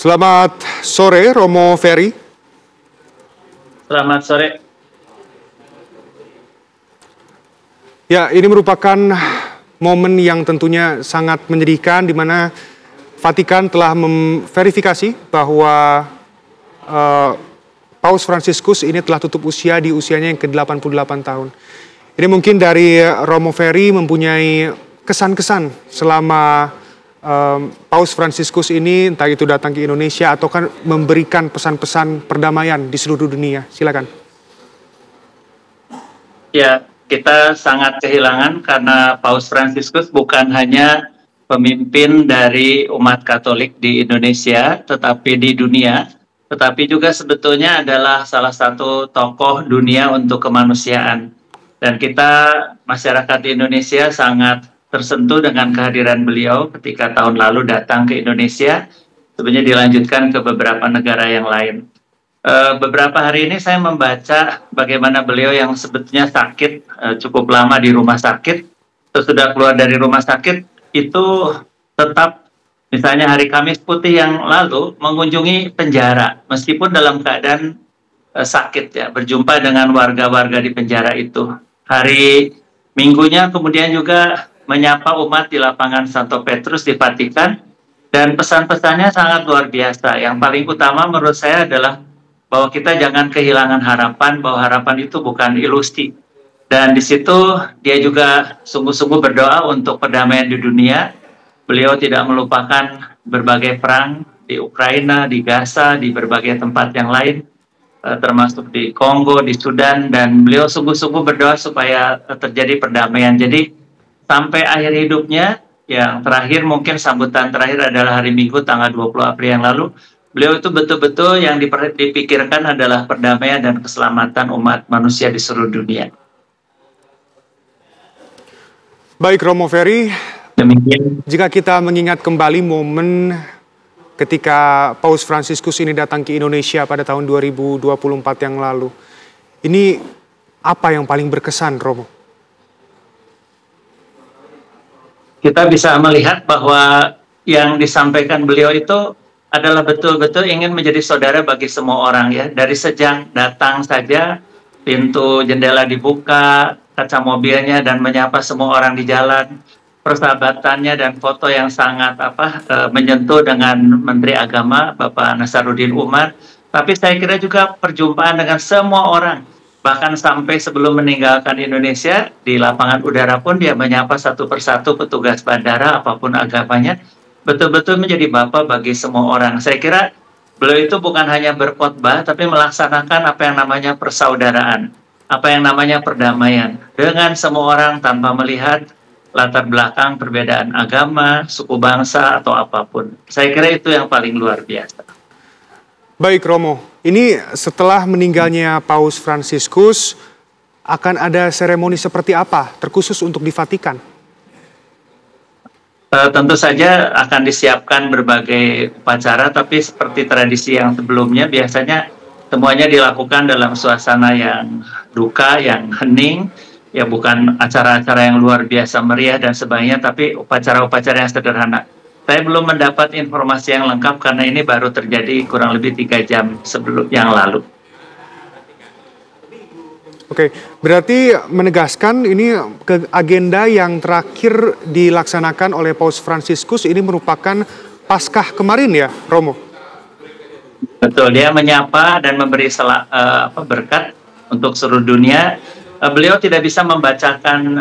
Selamat sore, Romo Ferry. Selamat sore. Ya, ini merupakan momen yang tentunya sangat menyedihkan di mana Vatikan telah memverifikasi bahwa Paus Fransiskus ini telah tutup usia di usianya yang ke-88 tahun. Ini mungkin dari Romo Ferry mempunyai kesan-kesan selama Paus Fransiskus ini entah itu datang ke Indonesia atau kan memberikan pesan-pesan perdamaian di seluruh dunia. Silakan. Ya, kita sangat kehilangan karena Paus Fransiskus bukan hanya pemimpin dari umat Katolik di Indonesia, tetapi di dunia, tetapi juga sebetulnya adalah salah satu tokoh dunia untuk kemanusiaan. Dan kita, masyarakat Indonesia, sangat tersentuh dengan kehadiran beliau ketika tahun lalu datang ke Indonesia, sebenarnya dilanjutkan ke beberapa negara yang lain. Beberapa hari ini saya membaca bagaimana beliau yang sebetulnya sakit cukup lama di rumah sakit, sesudah keluar dari rumah sakit itu tetap, misalnya hari Kamis Putih yang lalu mengunjungi penjara meskipun dalam keadaan sakit, ya, berjumpa dengan warga-warga di penjara itu. Hari Minggunya kemudian juga menyapa umat di lapangan Santo Petrus di Vatikan, dan pesan-pesannya sangat luar biasa. Yang paling utama menurut saya adalah bahwa kita jangan kehilangan harapan, bahwa harapan itu bukan ilusi. Dan di situ dia juga sungguh-sungguh berdoa untuk perdamaian di dunia. Beliau tidak melupakan berbagai perang di Ukraina, di Gaza, di berbagai tempat yang lain, termasuk di Kongo, di Sudan, dan beliau sungguh-sungguh berdoa supaya terjadi perdamaian. Jadi sampai akhir hidupnya, yang terakhir mungkin sambutan terakhir adalah hari Minggu tanggal 20 April yang lalu, beliau itu betul-betul yang dipikirkan adalah perdamaian dan keselamatan umat manusia di seluruh dunia. Baik, Romo Ferry, demikian. Jika kita mengingat kembali momen ketika Paus Fransiskus ini datang ke Indonesia pada tahun 2024 yang lalu, ini apa yang paling berkesan, Romo? Kita bisa melihat bahwa yang disampaikan beliau itu adalah betul-betul ingin menjadi saudara bagi semua orang, ya. Dari sejak datang saja, pintu jendela dibuka, kaca mobilnya, dan menyapa semua orang di jalan. Persahabatannya dan foto yang sangat menyentuh dengan Menteri Agama, Bapak Nasaruddin Umar. Tapi saya kira juga perjumpaan dengan semua orang. Bahkan sampai sebelum meninggalkan Indonesia, di lapangan udara pun dia menyapa satu persatu petugas bandara, apapun agamanya, betul-betul menjadi Bapa bagi semua orang. Saya kira beliau itu bukan hanya berkhotbah, tapi melaksanakan apa yang namanya persaudaraan, apa yang namanya perdamaian, dengan semua orang tanpa melihat latar belakang perbedaan agama, suku bangsa, atau apapun. Saya kira itu yang paling luar biasa. Baik, Romo, ini setelah meninggalnya Paus Fransiskus, akan ada seremoni seperti apa, terkhusus untuk di Vatikan? Tentu saja akan disiapkan berbagai upacara, tapi seperti tradisi yang sebelumnya, biasanya semuanya dilakukan dalam suasana yang duka, yang hening, ya, bukan acara-acara yang luar biasa meriah dan sebagainya, tapi upacara-upacara yang sederhana. Saya belum mendapat informasi yang lengkap karena ini baru terjadi kurang lebih 3 jam sebelum yang lalu. Oke, berarti menegaskan ini agenda yang terakhir dilaksanakan oleh Paus Fransiskus ini merupakan Paskah kemarin, ya, Romo? Betul, dia menyapa dan memberi berkat untuk seluruh dunia. Beliau tidak bisa membacakan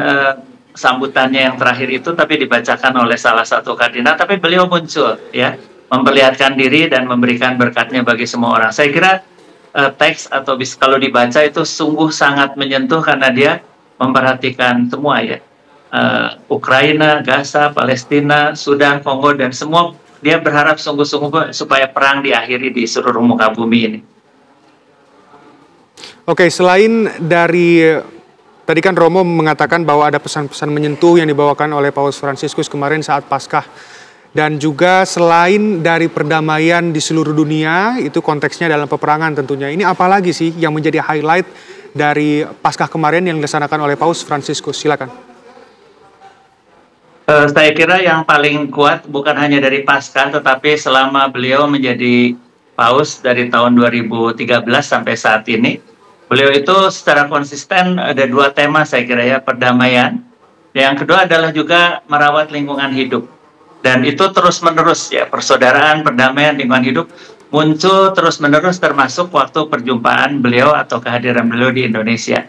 sambutannya yang terakhir itu, tapi dibacakan oleh salah satu kardinal, tapi beliau muncul, ya, memperlihatkan diri dan memberikan berkatnya bagi semua orang. Saya kira teks atau kalau dibaca itu sungguh sangat menyentuh karena dia memperhatikan semua, ya, Ukraina, Gaza, Palestina, Sudan, Kongo, dan semua. Dia berharap sungguh-sungguh supaya perang diakhiri di seluruh muka bumi ini. Oke, selain dari tadi kan Romo mengatakan bahwa ada pesan-pesan menyentuh yang dibawakan oleh Paus Fransiskus kemarin saat Paskah. Dan juga selain dari perdamaian di seluruh dunia, itu konteksnya dalam peperangan tentunya. Ini apa lagi sih yang menjadi highlight dari Paskah kemarin yang dilaksanakan oleh Paus Fransiskus? Silakan. Saya kira yang paling kuat bukan hanya dari Paskah, tetapi selama beliau menjadi Paus dari tahun 2013 sampai saat ini, beliau itu secara konsisten ada dua tema saya kira ya, perdamaian. Yang kedua adalah juga merawat lingkungan hidup. Dan itu terus-menerus ya, persaudaraan, perdamaian, lingkungan hidup muncul terus-menerus termasuk waktu perjumpaan beliau atau kehadiran beliau di Indonesia.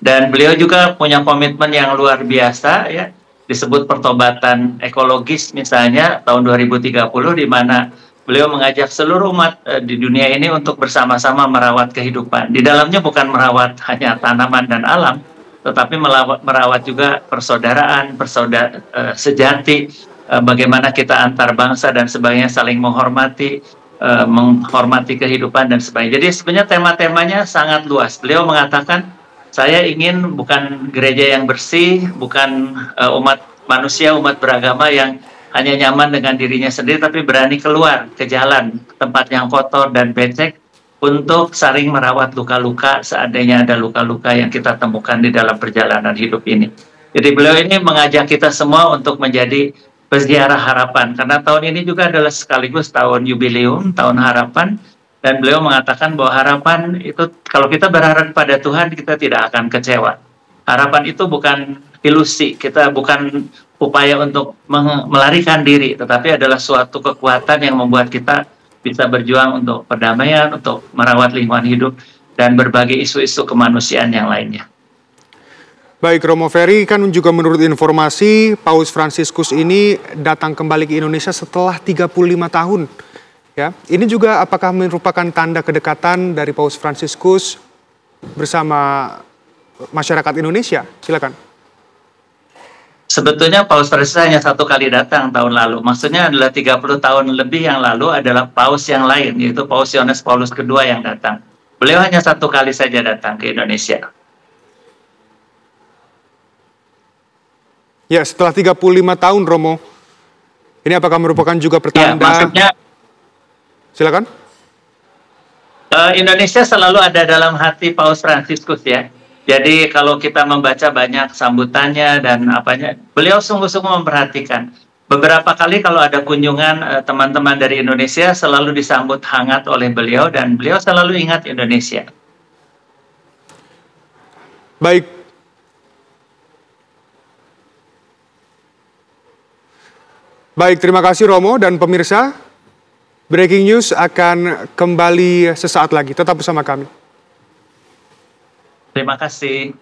Dan beliau juga punya komitmen yang luar biasa ya, disebut pertobatan ekologis misalnya tahun 2030 di mana beliau mengajak seluruh umat di dunia ini untuk bersama-sama merawat kehidupan. Di dalamnya bukan merawat hanya tanaman dan alam, tetapi merawat juga persaudaraan, sejati, bagaimana kita antar bangsa dan sebagainya saling menghormati, menghormati kehidupan dan sebagainya. Jadi sebenarnya tema-temanya sangat luas. Beliau mengatakan, saya ingin bukan gereja yang bersih, bukan umat manusia, umat beragama yang hanya nyaman dengan dirinya sendiri, tapi berani keluar ke jalan, tempat yang kotor dan becek, untuk saling merawat luka-luka seandainya ada luka-luka yang kita temukan di dalam perjalanan hidup ini. Jadi beliau ini mengajak kita semua untuk menjadi peziarah harapan, karena tahun ini juga adalah sekaligus tahun jubileum, tahun harapan. Dan beliau mengatakan bahwa harapan itu, kalau kita berharap pada Tuhan, kita tidak akan kecewa. Harapan itu bukan ilusi, kita bukan upaya untuk melarikan diri, tetapi adalah suatu kekuatan yang membuat kita bisa berjuang untuk perdamaian, untuk merawat lingkungan hidup, dan berbagai isu-isu kemanusiaan yang lainnya. Baik, Romo Ferry, kan juga menurut informasi, Paus Fransiskus ini datang kembali ke Indonesia setelah 35 tahun. Ya, ini juga apakah merupakan tanda kedekatan dari Paus Fransiskus bersama masyarakat Indonesia? Silakan. Sebetulnya Paus Fransiskus hanya satu kali datang tahun lalu. Maksudnya adalah 30 tahun lebih yang lalu adalah Paus yang lain, yaitu Paus Yohanes Paulus II yang datang. Beliau hanya satu kali saja datang ke Indonesia. Ya, setelah 35 tahun, Romo. Ini apakah merupakan juga pertanda? Ya, maksudnya silakan. Indonesia selalu ada dalam hati Paus Fransiskus ya. Jadi kalau kita membaca banyak sambutannya dan apanya, beliau sungguh-sungguh memperhatikan. Beberapa kali kalau ada kunjungan teman-teman dari Indonesia selalu disambut hangat oleh beliau dan beliau selalu ingat Indonesia. Baik. Baik, terima kasih Romo dan pemirsa. Breaking News akan kembali sesaat lagi. Tetap bersama kami. Terima kasih.